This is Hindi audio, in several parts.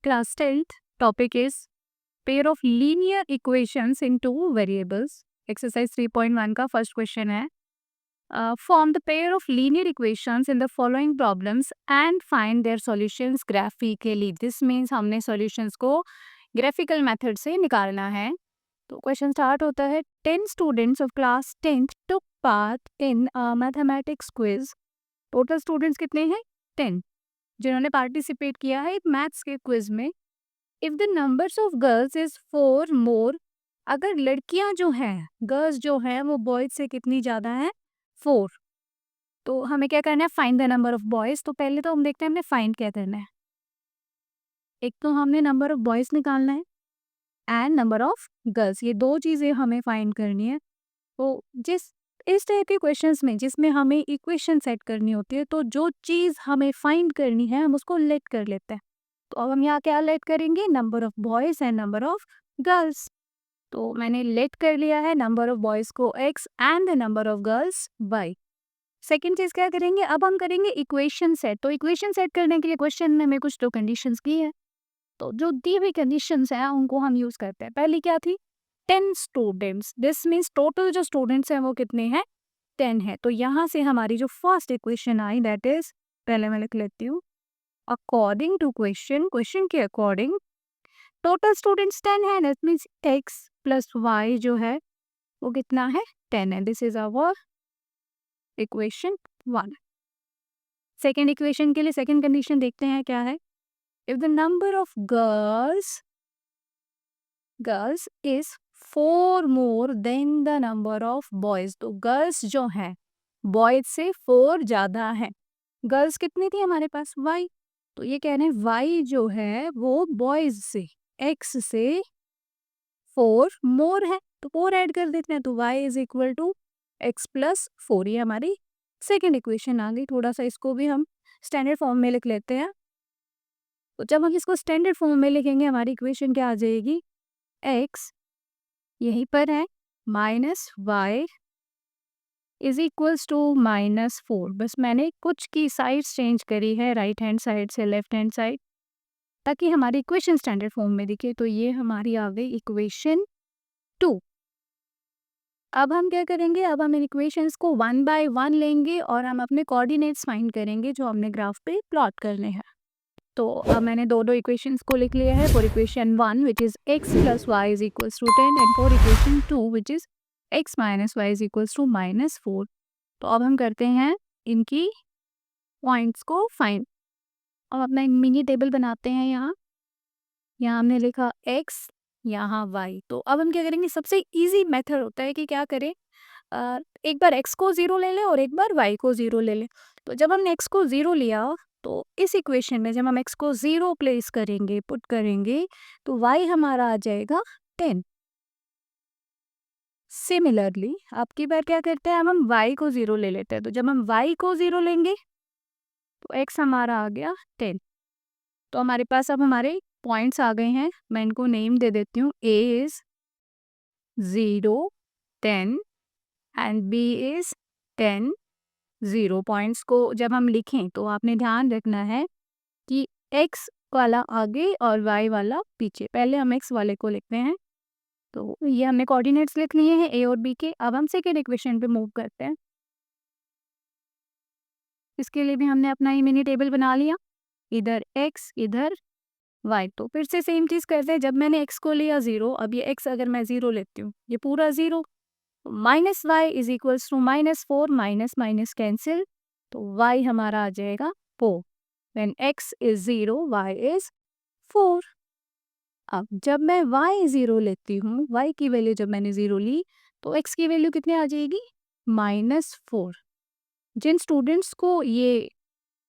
Class 10th topic is pair of linear equations in two variables. Exercise 3.1 का first question है. Form the pair of linear equations in the following problems and find their solutions graphically. This means हमने solutions को graphical method से निकालना है. तो question start होता है. 10 students of class 10th took part in a mathematics quiz. Total students कितने हैं? 10 जिन्होंने पार्टिसिपेट किया है मैथ्स के क्विज में. If the numbers of girls is 4 मोर, अगर लड़कियां जो हैं गर्ल्स जो हैं वो बॉयज से कितनी ज़्यादा हैं? 4. तो हमें क्या करना है? Find the number of boys. तो पहले तो हम देखते हैं हमने फाइंड क्या करना है. एक तो हमने नंबर ऑफ बॉयज निकालना है एंड नंबर ऑफ गर्ल्स, ये दो चीज़ें हमें फाइंड करनी है. तो इस टाइप के क्वेश्चंस में जिसमें हमें इक्वेशन सेट करनी होती है, तो जो चीज़ हमें फाइंड करनी है हम उसको लेट कर लेते हैं. तो अब हम यहाँ क्या लेट करेंगे? Number of boys and number of girls. तो मैंने लेट कर लिया है नंबर ऑफ बॉयज़ को x and the number of girls y. Second चीज़ क्या करेंगे? अब हम करेंगे इक्वेशन सेट. तो इक्वेशन सेट करने के लिए क्वेश्चन में हमें कुछ तो कंडीशंस की है. तो जो दी हुई कंडीशंस हैं उनको हम यूज़ करते हैं. पहली क्या थी? 10 स्टूडेंट्स. दिस मीन्स टोटल जो स्टूडेंट्स हैं वो कितने हैं? 10 है. तो यहाँ से हमारी जो first equation I that is, पहले मैं लिख लेती हूँ, अकॉर्डिंग टू क्वेश्चन के अकॉर्डिंग टोटल स्टूडेंट्स 10 है. That means x plus y जो है वो कितना है? 10 है. This is our equation 1. Second equation के लिए सेकेंड कंडीशन देखते हैं क्या है. If the number of girls is 4 more than the number of boys. तो गर्ल्स जो हैं बॉयज से 4 ज़्यादा हैं. गर्ल्स कितनी थी हमारे पास? y. तो ये कह रहे हैं y जो है वो बॉयज से x से 4 मोर है. तो 4 ऐड कर देते हैं. तो y is equal to x plus 4. ये हमारी सेकेंड इक्वेशन आ गई. थोड़ा सा इसको भी हम स्टैंडर्ड फॉर्म में लिख लेते हैं. तो जब हम इसको स्टैंडर्ड फॉर्म में लिखेंगे हमारी इक्वेशन क्या आ जाएगी? x यहीं पर है minus y is equals to -4. बस मैंने कुछ की साइड्स चेंज करी है, राइट हैंड साइड से लेफ्ट हैंड साइड, ताकि हमारी इक्वेशन स्टैंडर्ड फॉर्म में दिखे. तो ये हमारी आ गई इक्वेशन 2. अब हम क्या करेंगे? अब हम इन इक्वेशंस को 1 बाय 1 लेंगे और हम अपने कोऑर्डिनेट्स फाइंड करेंगे जो हमने ग्राफ पे प्लॉट करने हैं. तो अब मैंने दो इक्वेशंस को लिख लिया है. For equation 1 which is x plus y is equals to 10 and for equation 2 which is x minus y is equals to -4. तो अब हम करते हैं इनकी पॉइंट्स को फाइंड. अब अपना एक मिनी टेबल बनाते हैं. यहाँ हमने लिखा x, यहाँ y. तो अब हम क्या करेंगे? सबसे इजी मेथड होता है कि क्या करें, एक बार x को 0 ले लें और एक बार y को 0 ले लें. तो जब हमने x को 0 लिया तो इस इक्वेशन में जब हम x को 0 प्लेस करेंगे, पुट करेंगे, तो y हमारा आ जाएगा 10. सिमिलरली अब की बार क्या करते हैं? अब हम y को 0 ले लेते हैं. तो जब हम y को 0 लेंगे तो x हमारा आ गया 10. तो हमारे पास अब हमारे पॉइंट्स आ गए हैं. मैं इनको नेम दे देती हूँ. a is 0 10 and b is 10 0. Points को जब हम लिखें तो आपने ध्यान रखना है कि x वाला आगे और y वाला पीछे. पहले हम x वाले को लिखते हैं. तो ये हमने कोऑर्डिनेट्स लिख लिए हैं a और b के. अब हम सेकेंड इक्वेशन पे मूव करते हैं. इसके लिए भी हमने अपना ही मिनी टेबल बना लिया. इधर x इधर y. तो फिर से सेम चीज़ करते हैं. जब मैंने x को लिया 0, अब ये x अगर मैं 0 लेती हूँ, ये पूरा 0, minus y is equals to -4. Minus minus cancel. तो y हमारा आ जाएगा 4. When x is 0 y is 4. अब जब मैं y 0 लेती हूँ, y की वैल्यू जब मैंने 0 ली तो x की वैल्यू कितनी आ जाएगी? -4. जिन स्टूडेंट्स को ये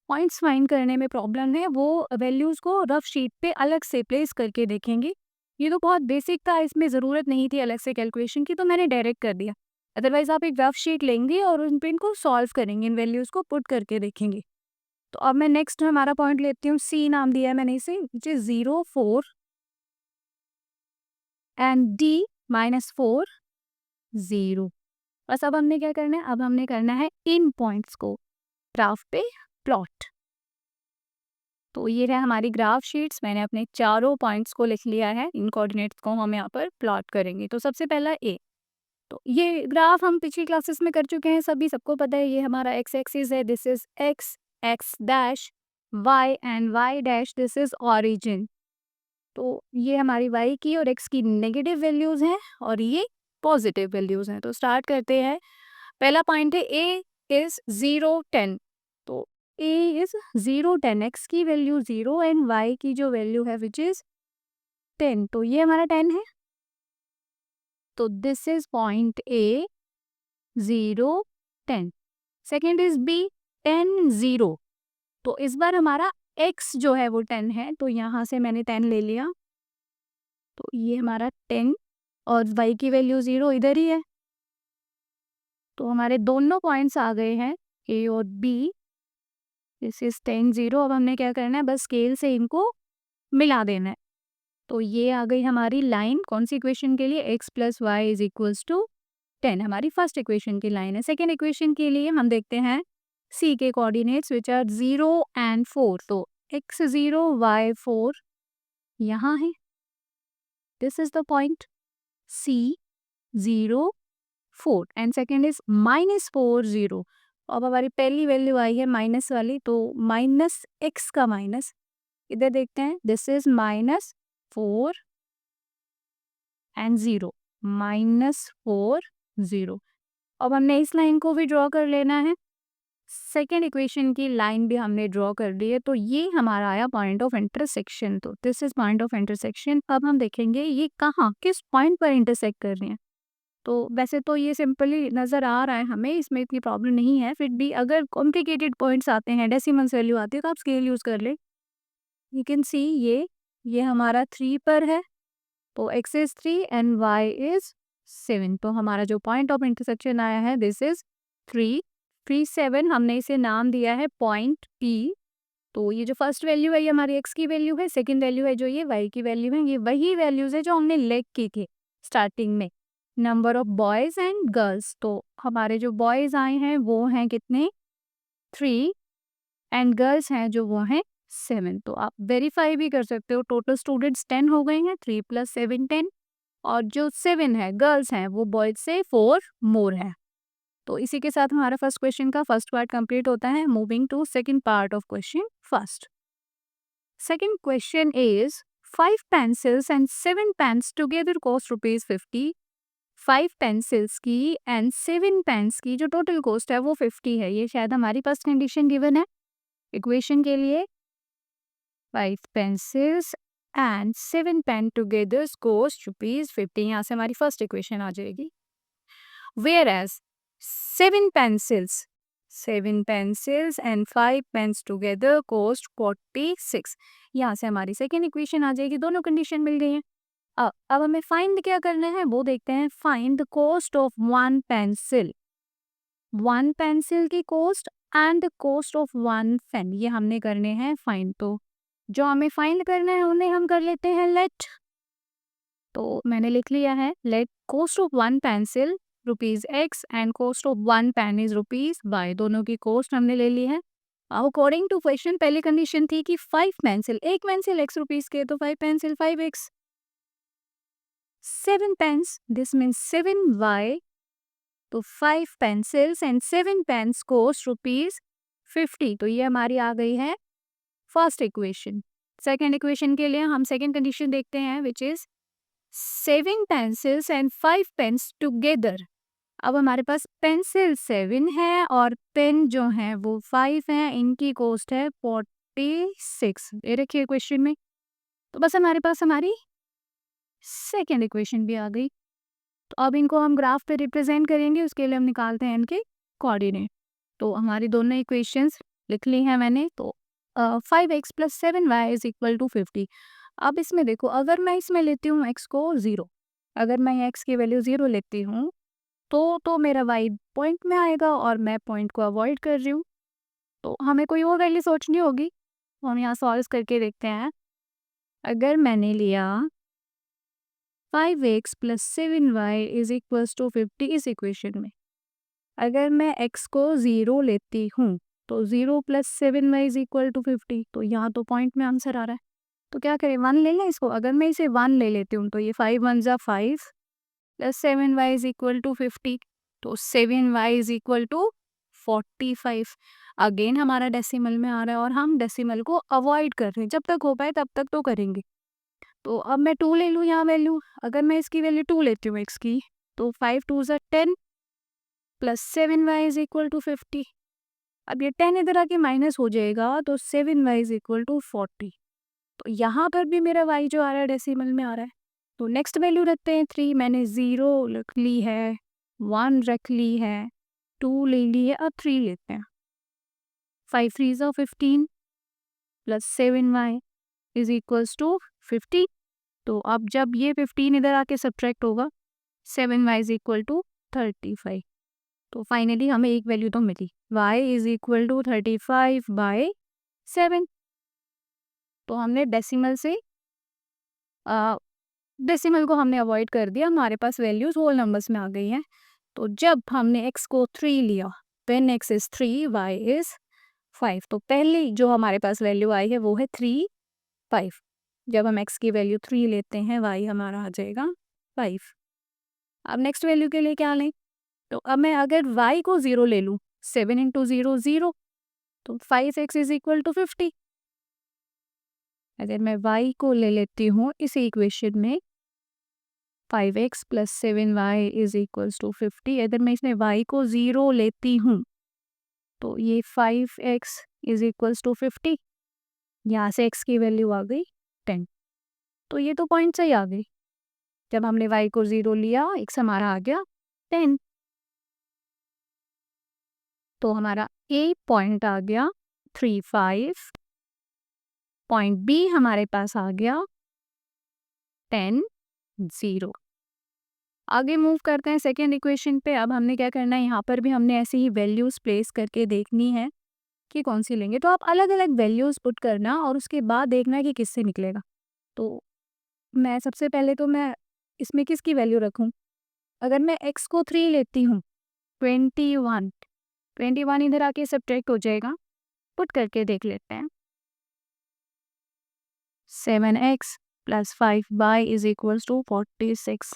पॉइंट्स फाइंड करने में प्रॉब्लम है वो वैल्यूज़ को रफ शीट पे अलग से प्लेस करके देखेंगे. ये तो बहुत बेसिक था, इसमें ज़रूरत नहीं थी अलग से कैलकुलेशन की, तो मैंने डायरेक्ट कर दिया. अदरवाइज आप एक रफ शीट लेंगे और उन पे इनको सॉल्व करेंगे, इन वैल्यूज़ को पुट करके देखेंगे. तो अब मैं नेक्स्ट हमारा पॉइंट लेती हूँ. सी नाम दिया है मैंने इसे, विच इज 0 4 एंड डी -4 0. बस अब हमने क्या करना है? अब हमने करना है इन पॉइंट्स को ग्राफ पे प्लॉट. तो ये रहा हमारी ग्राफ शीट्स। मैंने अपने चारों पॉइंट्स को लिख लिया है, इन कोऑर्डिनेट्स को हम यहाँ पर प्लॉट करेंगे। तो सबसे पहला ए, तो ये ग्राफ हम पिछली क्लासेस में कर चुके हैं, सबको पता है। ये हमारा एक्स एक्सिस है, this is x, x dash, y and y dash, this is origin. तो ये हमारी वाई की और एक्स की नेगेटिव वैल्यूज हैं और ये पॉजिटिव वैल्यूज हैं। तो स्टार्ट करते हैं। पहला पॉइंट है ए इज 0 10। तो ए इज 0 10, एक्स की वैल्यू 0 एंड वाई की जो वैल्यू है विच इज 10। तो ये हमारा 10 है। तो this is point A 0 10। Second is B 10 0। तो इस बार हमारा x जो है वो 10 है, तो यहाँ से मैंने 10 ले लिया। तो ये हमारा 10 और y की वैल्यू 0 इधर ही है। तो हमारे दोनों पॉइंट्स आ गए हैं a और b। This is 10 0। अब हमने क्या करना है, बस स्केल से इनको मिला देना है। तो ये आ गई हमारी लाइन कौन सी इक्वेशन के लिए, x plus y is equals to 10, हमारी फर्स्ट इक्वेशन की लाइन है। सेकेंड इक्वेशन के लिए हम देखते हैं c के कोऑर्डिनेट्स विच आर 0 एंड 4। तो x 0 y 4 यहाँ है, this is the point c 0 4 and second is -4 0। अब हमारी पहली वैल्यू आई है माइनस वाली, तो माइनस एक्स का माइनस, इधर देखते हैं, दिस इज -4 एंड 0, -4 0। अब हमने इस लाइन को भी ड्रॉ कर लेना है। सेकेंड इक्वेशन की लाइन भी हमने ड्रॉ कर ली है। तो ये हमारा आया पॉइंट ऑफ इंटरसेक्शन। तो this is point of intersection. अब हम देखेंगे ये कहाँ किस पॉइंट पर इंटरसेक्ट कर रहे हैं। तो वैसे तो ये सिंपली नज़र आ रहा है हमें, इसमें इतनी प्रॉब्लम नहीं है। फिर भी अगर कॉम्प्लिकेटेड पॉइंट्स आते हैं, डेसिमल्स वैल्यू आती है, तो आप स्केल यूज़ कर ले। यू कैन सी ये हमारा 3 पर है, तो x is 3 and y is 7। तो हमारा जो पॉइंट ऑफ इंटरसेक्शन आया है दिस इज 3 3 7। हमने इसे नाम दिया है पॉइंट P। तो ये जो फर्स्ट वैल्यू है ये हमारी x की वैल्यू है, सेकंड वैल्यू है जो ये y की वैल्यू है। ये वही वैल्यूज है जो हमने लेग की थी स्टार्टिंग में। Number of boys and girls, तो हमारे जो बॉयज आए हैं वो हैं कितने, 3 एंड गर्ल्स हैं जो वो हैं 7। तो आप वेरीफाई भी कर सकते हो, टोटल स्टूडेंट्स 10 हो गए हैं, 3 + 7 10, और जो 7 है गर्ल्स हैं वो बॉयज से 4 मोर है। तो इसी के साथ हमारा फर्स्ट क्वेश्चन का फर्स्ट पार्ट कंप्लीट होता है। Moving to second part of question first. Second question is 5 pencils and 7 pens together cost ₹50। 5 pencils की एंड 7 पेन्स की जो टोटल कॉस्ट है वो 50 है। ये शायद हमारी फर्स्ट कंडीशन गिवन है इक्वेशन के लिए। 5 pencils and 7 pen together cost ₹50। यहाँ से हमारी फर्स्ट इक्वेशन आ जाएगी। Whereas 7 pencils and 5 pens together cost 46। यहाँ से हमारी सेकेंड इक्वेशन आ जाएगी। दोनों कंडीशन मिल गई हैं। अब हमें फाइंड क्या करना है वो देखते हैं। Find the cost of 1 pencil, 1 pencil की cost and the cost of 1 pen, ये हमने करने हैं फाइंड। तो जो हमें फाइंड करना है उन्हें हम कर लेते हैं लेट। तो मैंने लिख लिया है let cost of 1 pencil ₹x and cost of 1 pen is ₹y। दोनों की कॉस्ट हमने ले ली है। अकॉर्डिंग टू क्वेश्चन पहली कंडीशन थी कि 5 पेंसिल, एक पेंसिल ₹x के, तो 5 pencil 5x। 7 pens, this means 7y। तो 5 pencils and 7 pens cost ₹50। तो ये हमारी आ गई है फर्स्ट इक्वेशन। सेकेंड इक्वेशन के लिए हम सेकेंड कंडीशन देखते हैं which is 7 pencils and 5 pens together। अब हमारे पास पेंसिल 7 है और पेन जो है वो 5 है, इनकी कॉस्ट है 46। ये रखिए क्वेश्चन में। तो बस हमारे पास हमारी सेकेंड इक्वेशन भी आ गई। तो अब इनको हम ग्राफ पे रिप्रेजेंट करेंगे, उसके लिए हम निकालते हैं इनके कोऑर्डिनेट। तो हमारी दोनों इक्वेशंस लिख ली हैं मैंने। तो 5x + 7y is equal to 50। अब इसमें देखो, अगर मैं इसमें लेती हूँ x को 0, अगर मैं x की वैल्यू 0 लेती हूँ तो मेरा y पॉइंट में आएगा और मैं पॉइंट को अवॉइड कर रही हूँ। तो हमें कोई और वैल्यू सोचनी होगी। तो हम यहाँ सॉल्व करके देखते हैं। अगर मैंने लिया 5x + 7y is equals to 50 इस इक्वेशन में, अगर मैं x को 0 लेती हूँ तो 0 plus 7y is equal to 50। तो यहाँ तो पॉइंट में आंसर आ रहा है। तो क्या करें, 1 ले लें इसको। अगर मैं इसे 1 ले लेती हूँ तो ये 5 1 जा 5 plus 7y is equal to 50। तो 7y is equal to 45। Again हमारा डेसिमल में आ रहा है और हम डेसिमल को अवॉइड कर रहे हैं। जब तक हो पाए तब तक तो करेंगे। तो अब मैं 2 ले लूँ यहाँ वैल्यू। अगर मैं इसकी वैल्यू 2 लेती हूँ x की, तो 5 2 जा 10 plus 7y is equal to 50। अब ये 10 इधर आके माइनस हो जाएगा तो 7y इज इक्वल टू 40। तो यहाँ पर भी मेरा y जो आ रहा है डेसिमल में आ रहा है। तो नेक्स्ट वैल्यू रखते हैं 3। मैंने 0 रख ली है, 1 रख ली है, 2 ले ली है, अब 3 लेते हैं। 5 3 जा 15 plus 7y is equals to 50। तो अब जब ये 15 इधर आके सब्ट्रैक्ट होगा, 7y इज इक्वल टू 35। तो फाइनली हमें एक वैल्यू तो मिली, y इज इक्वल टू 35/7। तो हमने डेसिमल से डेसिमल को हमने अवॉइड कर दिया, हमारे पास वैल्यूज होल नंबर्स में आ गई हैं। तो जब हमने x को 3 लिया, when x is 3 y is 5। तो पहली जो हमारे पास वैल्यू आई है वो है 3 5। जब हम x की वैल्यू 3 लेते हैं, y हमारा आ जाएगा 5। अब नेक्स्ट वैल्यू के लिए क्या लें, तो अब मैं अगर y को 0 ले लूँ, 7 इंटू 0 0, तो 5x इज इक्वल टू 50। अगर मैं y को ले लेती हूँ इस इक्वेशन में, 5x plus 7y is equals to 50। अगर मैं इसमें y को 0 लेती हूँ तो ये 5x इज इक्वल्स टू 50। यहाँ से x की वैल्यू आ गई 10। तो ये तो पॉइंट सही आ गई। जब हमने y को 0 लिया, x हमारा आ गया 10। तो हमारा A पॉइंट आ गया 3 5, पॉइंट B हमारे पास आ गया 10 0। आगे मूव करते हैं सेकेंड इक्वेशन पे। अब हमने क्या करना है, यहाँ पर भी हमने ऐसे ही वैल्यूज़ प्लेस करके देखनी है कि कौन सी लेंगे। तो आप अलग अलग वैल्यूज़ पुट करना और उसके बाद देखना कि किससे निकलेगा। तो मैं सबसे पहले तो मैं इसमें किसकी वैल्यू रखूँ। अगर मैं x को 3 लेती हूँ, 21 इधर आके सब्ट्रैक्ट हो जाएगा। पुट करके देख लेते हैं। 7x plus 5y is equals to 46।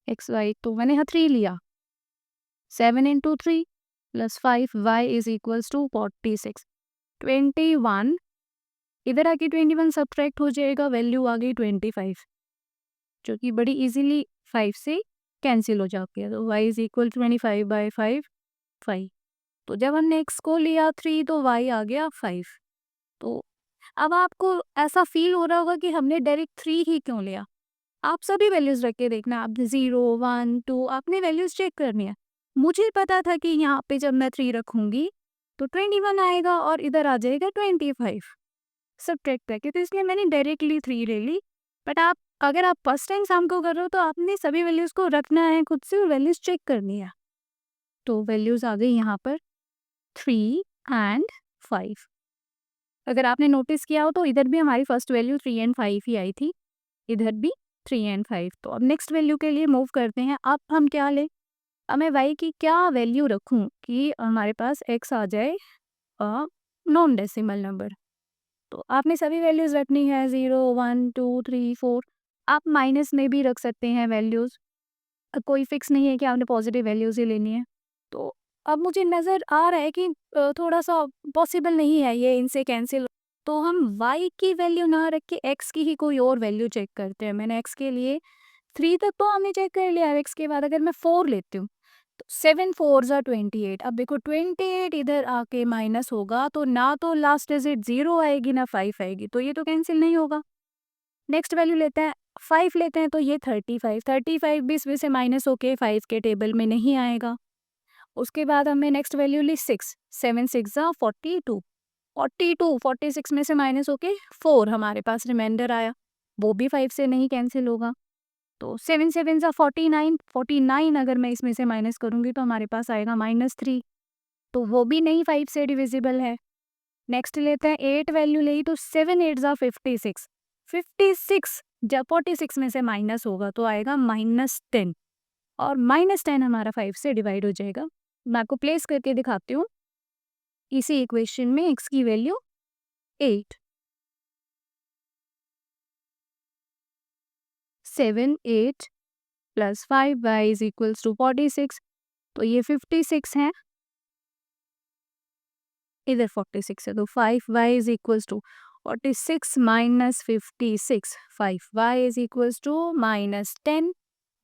xy तो मैंने यहाँ 3 लिया, 7 into 3 plus 5y is equals to 46। 21 इधर आके 21 सब्ट्रैक्ट हो जाएगा, वैल्यू आ गई 25, जो कि बड़ी इजीली 5 से कैंसिल हो जाती है। तो y इज इक्वल 25/5 5। तो जब हमने x को लिया 3 तो y आ गया 5। तो अब आपको ऐसा फील हो रहा होगा कि हमने डायरेक्ट 3 ही क्यों लिया। आप सभी वैल्यूज़ रख के देखना, आप 0 1 2 आपने वैल्यूज़ चेक करनी है। मुझे पता था कि यहाँ पे जब मैं 3 रखूँगी तो 21 आएगा और इधर आ जाएगा 25 सब्ट्रैक्ट करके, तो इसलिए मैंने डायरेक्टली 3 ले ली। बट आप अगर आप फर्स्ट टाइम सम को कर रहे हो तो आपने सभी वैल्यूज़ को रखना है खुद से और वैल्यूज़ चेक करनी है। तो वैल्यूज़ आ गई यहाँ पर 3 एंड 5। अगर आपने नोटिस किया हो तो इधर भी हमारी फर्स्ट वैल्यू 3 एंड 5 ही आई थी, इधर भी 3 एंड 5। तो अब नेक्स्ट वैल्यू के लिए मूव करते हैं। अब हम क्या लें, अब मैं y की क्या वैल्यू रखूं कि हमारे पास x आ जाए नॉन डेसिमल नंबर। तो आपने सभी वैल्यूज़ रखनी है, 0 1 2 3 4। आप माइनस में भी रख सकते हैं वैल्यूज़, कोई फिक्स नहीं है कि आपने पॉजिटिव वैल्यूज़ ही लेनी है। तो अब मुझे नज़र आ रहा है कि थोड़ा सा पॉसिबल नहीं है ये इनसे कैंसिल। तो हम y की वैल्यू ना रख के x की ही कोई और वैल्यू चेक करते हैं। मैंने x के लिए 3 तक तो हमने चेक कर लिया। x के बाद अगर मैं 4 लेती हूँ तो 7 4 जा 28। अब देखो 28 इधर आके माइनस होगा तो ना तो लास्ट डिजिट 0 आएगी ना 5 आएगी, तो ये तो कैंसिल नहीं होगा। नेक्स्ट वैल्यू लेते हैं, 5 लेते हैं, तो ये 35 भी इसमें से माइनस होके 5 के टेबल में नहीं आएगा। उसके बाद हमें नेक्स्ट वैल्यू ली 6, 7 6 जा 42। 46 में से माइनस होके 4 हमारे पास रिमाइंडर आया, वो भी 5 से नहीं कैंसिल होगा। तो 7 7 जा 49 अगर मैं इसमें से माइनस करूँगी तो हमारे पास आएगा -3, तो वो भी नहीं 5 से डिविजिबल है। नेक्स्ट लेते हैं 8 वैल्यू ली तो 7 8 जा 56। 56 जब 46 में से माइनस होगा तो आएगा -10 और -10 हमारा 5 से डिवाइड हो जाएगा। मैं आपको प्लेस करके दिखाती हूँ। इसी इक्वेशन में x की value 8, 7, 8 plus 5y is equals to 46, तो ये 56 है, इधर 46 है, तो 5y is equals to 46 minus 56, 5y is equals to minus 10,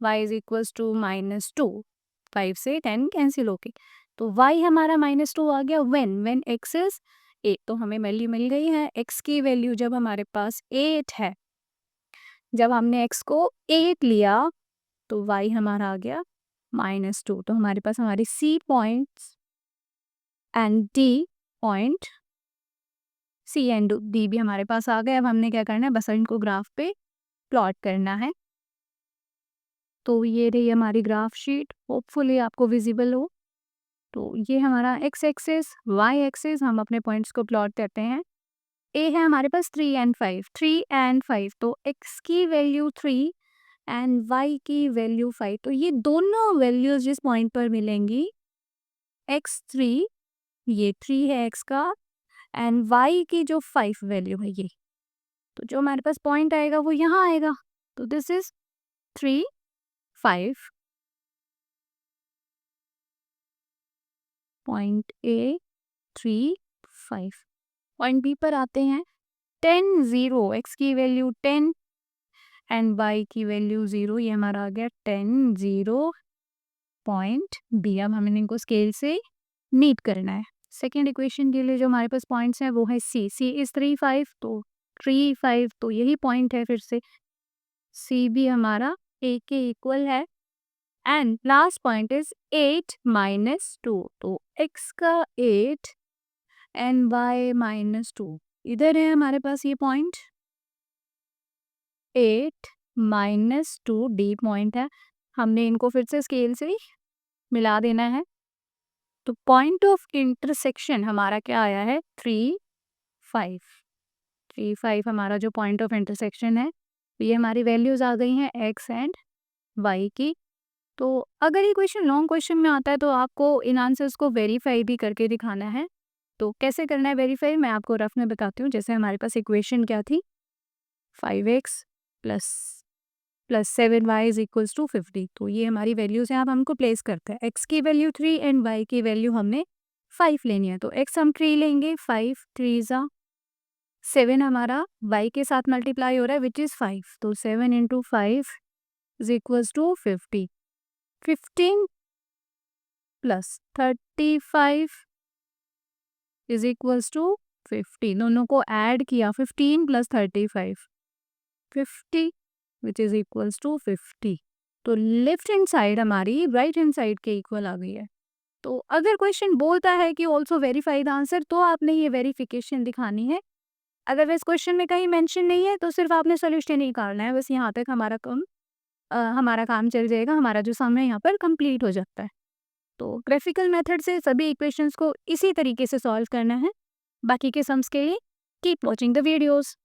y is equals to minus 2, 5 से 10 कैंसिल होके, तो y हमारा माइनस 2 आ गया व्हेन x इज 8, तो हमें वैल्यू मिल गई है x की वैल्यू जब हमारे पास 8 है, जब हमने x को 8 लिया तो y हमारा आ गया -2, तो हमारे पास हमारी C points and D point, C and D भी हमारे पास आ गए। अब हमने क्या करना है, बस इनको ग्राफ पे प्लॉट करना है। तो ये रही हमारी ग्राफ शीट, होपफुली आपको विजिबल हो। तो ये हमारा x एक्सिस, y एक्सिस, हम अपने पॉइंट्स को प्लॉट करते हैं। A है हमारे पास 3 एंड 5, 3 एंड 5, तो x की वैल्यू 3 एंड y की वैल्यू 5, तो ये दोनों वैल्यूज जिस पॉइंट पर मिलेंगी, x3, ये 3 है x का, एंड y की जो 5 वैल्यू है ये, तो जो हमारे पास पॉइंट आएगा वो यहाँ आएगा, तो this is 3, 5, point A 3, 5। Point B पर आते हैं, 10, 0, x की वैल्यू 10 एंड y की वैल्यू 0, ये हमारा आ गया 10, 0, पॉइंट B। अब हमें इनको स्केल से मीट करना है। सेकेंड इक्वेशन के लिए जो हमारे पास पॉइंट्स हैं वो है C इज 3, 5, तो 3, 5, तो यही पॉइंट है, फिर से C भी हमारा A के इक्वल है, and last point is 8 minus 2, तो x का 8 एंड y माइनस 2, इधर है हमारे पास ये पॉइंट 8 माइनस 2, D पॉइंट है, हमने इनको फिर से स्केल से मिला देना है। तो पॉइंट ऑफ इंटरसेक्शन हमारा क्या आया है, 3, 5, 3, 5 हमारा जो पॉइंट ऑफ इंटरसेक्शन है, ये हमारी वैल्यूज आ गई हैं x एंड y की। तो अगर ये क्वेश्चन लॉन्ग क्वेश्चन में आता है तो आपको इन आंसर्स को वेरीफाई भी करके दिखाना है। तो कैसे करना है वेरीफाई, मैं आपको रफ में बताती हूँ। जैसे हमारे पास इक्वेशन क्या थी, 5x plus 7y is equals to 50, तो ये हमारी वैल्यूज हैं। अब हमको प्लेस करते हैं, x की वैल्यू 3 एंड y की वैल्यू हमने 5 लेनी है, तो x हम 3 लेंगे, 5 3 ज़ा 7 हमारा y के साथ मल्टीप्लाई हो रहा है विच इज़ 5, तो 7 into 5 is equals to 50, 15 plus 35 is equals to 50, दोनों को ऐड किया, 15 plus 35, 50 which is equals to 50, तो लेफ्ट हैंड साइड हमारी राइट हैंड साइड के इक्वल आ गई है। तो अगर क्वेश्चन बोलता है कि ऑल्सो वेरीफाई द आंसर, तो आपने ये वेरिफिकेशन दिखानी है। अदरवाइज क्वेश्चन में कहीं मेंशन नहीं है तो सिर्फ आपने सोल्यूशन ही निकालना है, बस यहाँ तक हमारा काम चल जाएगा, हमारा जो सम है यहाँ पर कंप्लीट हो जाता है। तो ग्राफिकल मेथड से सभी इक्वेशंस को इसी तरीके से सॉल्व करना है। बाकी के सम्स के लिए कीप वॉचिंग द वीडियोस।